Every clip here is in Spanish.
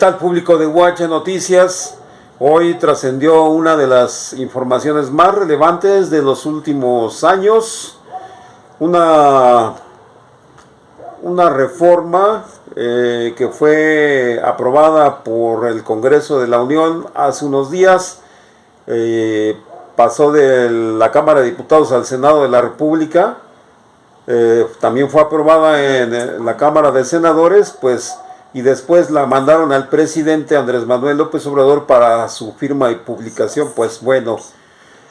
tal, público de UH Noticias? Hoy trascendió una de las informaciones más relevantes de los últimos años, una, una reforma que fue aprobada por el Congreso de la Unión hace unos días, pasó de la Cámara de Diputados al Senado de la República, también fue aprobada en la Cámara de Senadores, pues, y después la mandaron al presidente Andrés Manuel López Obrador para su firma y publicación. Pues bueno,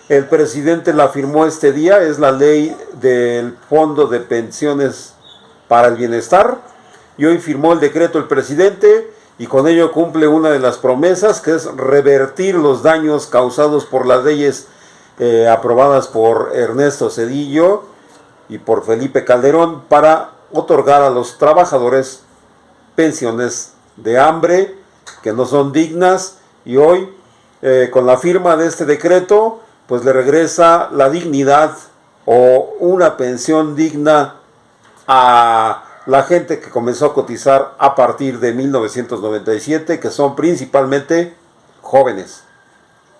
el presidente la firmó este día, es la ley del Fondo de Pensiones para el Bienestar, y hoy firmó el decreto el presidente, y con ello cumple una de las promesas, que es revertir los daños causados por las leyes aprobadas por Ernesto Zedillo y por Felipe Calderón para otorgar a los trabajadores pensiones de hambre que no son dignas, y hoy con la firma de este decreto pues le regresa la dignidad o una pensión digna a la gente que comenzó a cotizar a partir de 1997, que son principalmente jóvenes.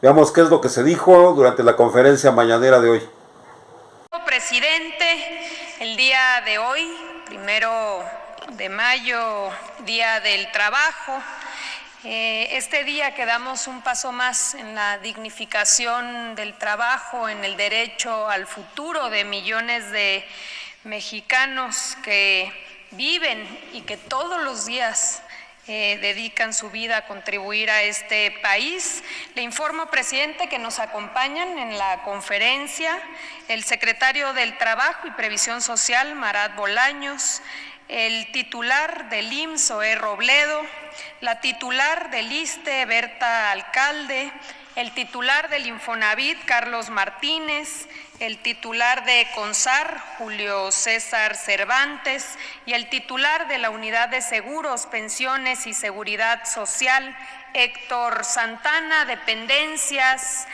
Veamos qué es lo que se dijo durante la conferencia mañanera de hoy. Presidente, el día de hoy, 1 de mayo, Día del Trabajo, este día que damos un paso más en la dignificación del trabajo, en el derecho al futuro de millones de mexicanos que viven y que todos los días dedican su vida a contribuir a este país. Le informo, presidente, que nos acompañan en la conferencia el secretario del Trabajo y Previsión Social, Marat Bolaños, el titular del IMSS, Zoé Robledo, la titular del ISSSTE, Berta Alcalde, el titular del Infonavit, Carlos Martínez, el titular de CONSAR, Julio César Cervantes, y el titular de la Unidad de Seguros, Pensiones y Seguridad Social, Héctor Santana, dependencias,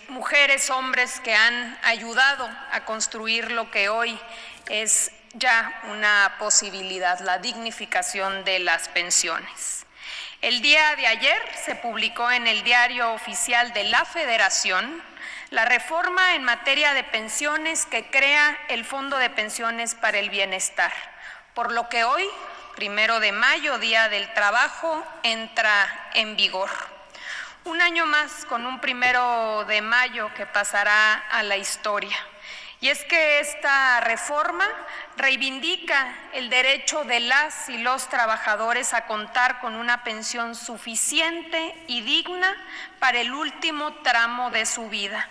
mujeres, hombres que han ayudado a construir lo que hoy es ya una posibilidad, la dignificación de las pensiones. El día de ayer se publicó en el Diario Oficial de la Federación la reforma en materia de pensiones que crea el Fondo de Pensiones para el Bienestar, por lo que hoy, 1 de mayo, Día del Trabajo, entra en vigor. Un año más con un 1 de mayo que pasará a la historia. Y es que esta reforma reivindica el derecho de las y los trabajadores a contar con una pensión suficiente y digna para el último tramo de su vida.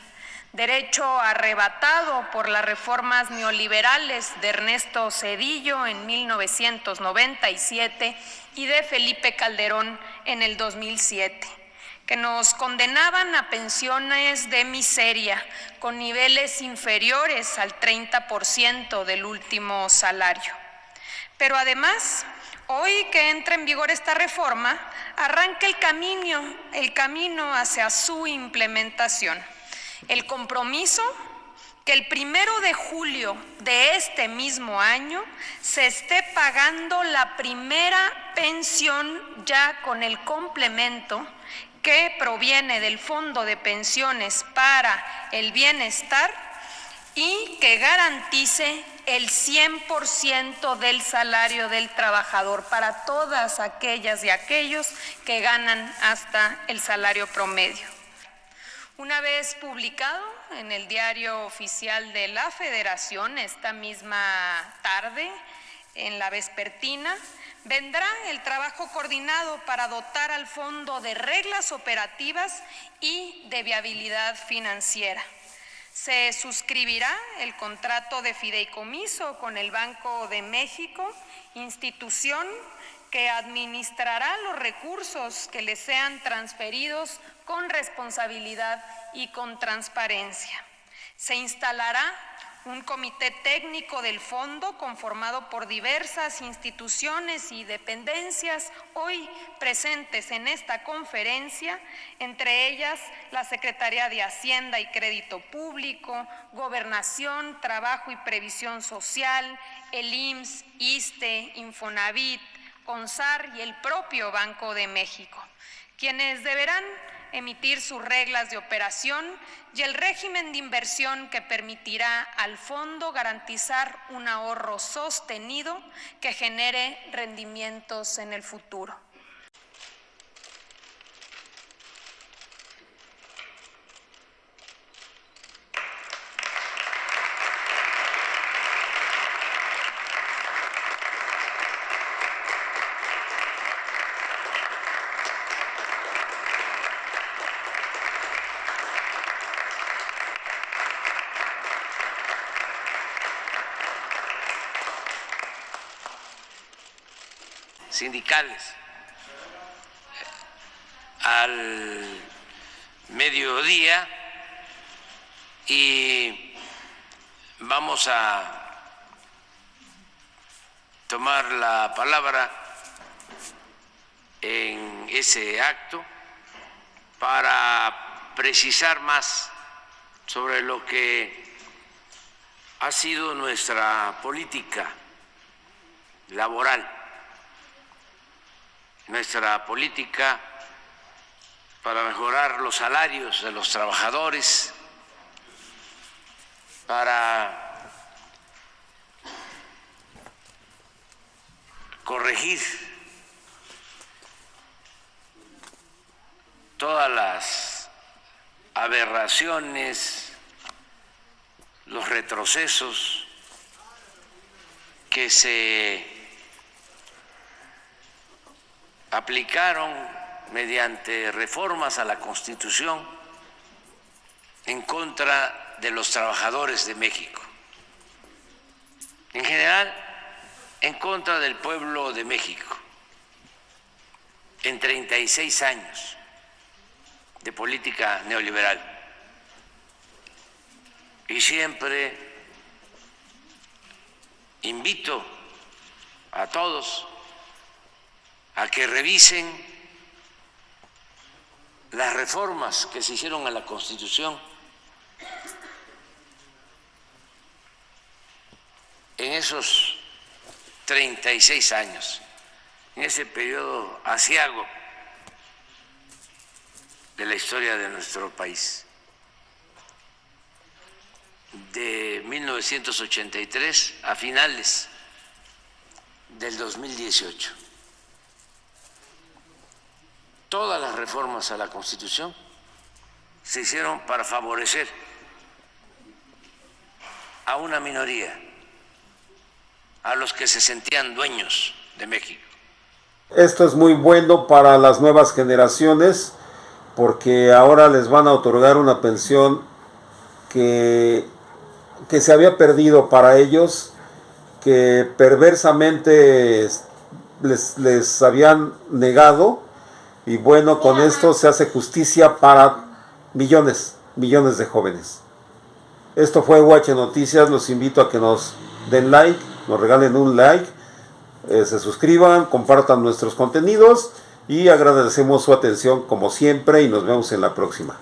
Derecho arrebatado por las reformas neoliberales de Ernesto Zedillo en 1997 y de Felipe Calderón en el 2007. Que nos condenaban a pensiones de miseria con niveles inferiores al 30% del último salario. Pero además, hoy que entra en vigor esta reforma, arranca el camino hacia su implementación. El compromiso que el 1 de julio de este mismo año se esté pagando la primera pensión ya con el complemento que proviene del Fondo de Pensiones para el Bienestar y que garantice el 100% del salario del trabajador para todas aquellas y aquellos que ganan hasta el salario promedio. Una vez publicado en el Diario Oficial de la Federación, esta misma tarde, en la vespertina, vendrá el trabajo coordinado para dotar al fondo de reglas operativas y de viabilidad financiera. Se suscribirá el contrato de fideicomiso con el Banco de México, institución que administrará los recursos que le sean transferidos con responsabilidad y con transparencia. Se instalará un comité técnico del fondo conformado por diversas instituciones y dependencias hoy presentes en esta conferencia, entre ellas la Secretaría de Hacienda y Crédito Público, Gobernación, Trabajo y Previsión Social, el IMSS, ISSSTE, Infonavit, CONSAR y el propio Banco de México, quienes deberán emitir sus reglas de operación y el régimen de inversión que permitirá al fondo garantizar un ahorro sostenido que genere rendimientos en el futuro. Sindicales. Al mediodía y vamos a tomar la palabra en ese acto para precisar más sobre lo que ha sido nuestra política laboral, nuestra política para mejorar los salarios de los trabajadores, para corregir todas las aberraciones, los retrocesos que se aplicaron mediante reformas a la Constitución en contra de los trabajadores de México, en general en contra del pueblo de México, en 36 años de política neoliberal. Y siempre invito a todos a que revisen las reformas que se hicieron a la Constitución en esos 36 años, en ese periodo aciago de la historia de nuestro país, de 1983 a finales del 2018. Todas las reformas a la Constitución se hicieron para favorecer a una minoría, a los que se sentían dueños de México. Esto es muy bueno para las nuevas generaciones porque ahora les van a otorgar una pensión que se había perdido para ellos, que perversamente les habían negado. Y bueno, con esto se hace justicia para millones de jóvenes. Esto fue UH Noticias. Los invito a que nos den like, nos regalen un like, se suscriban, compartan nuestros contenidos y agradecemos su atención como siempre y nos vemos en la próxima.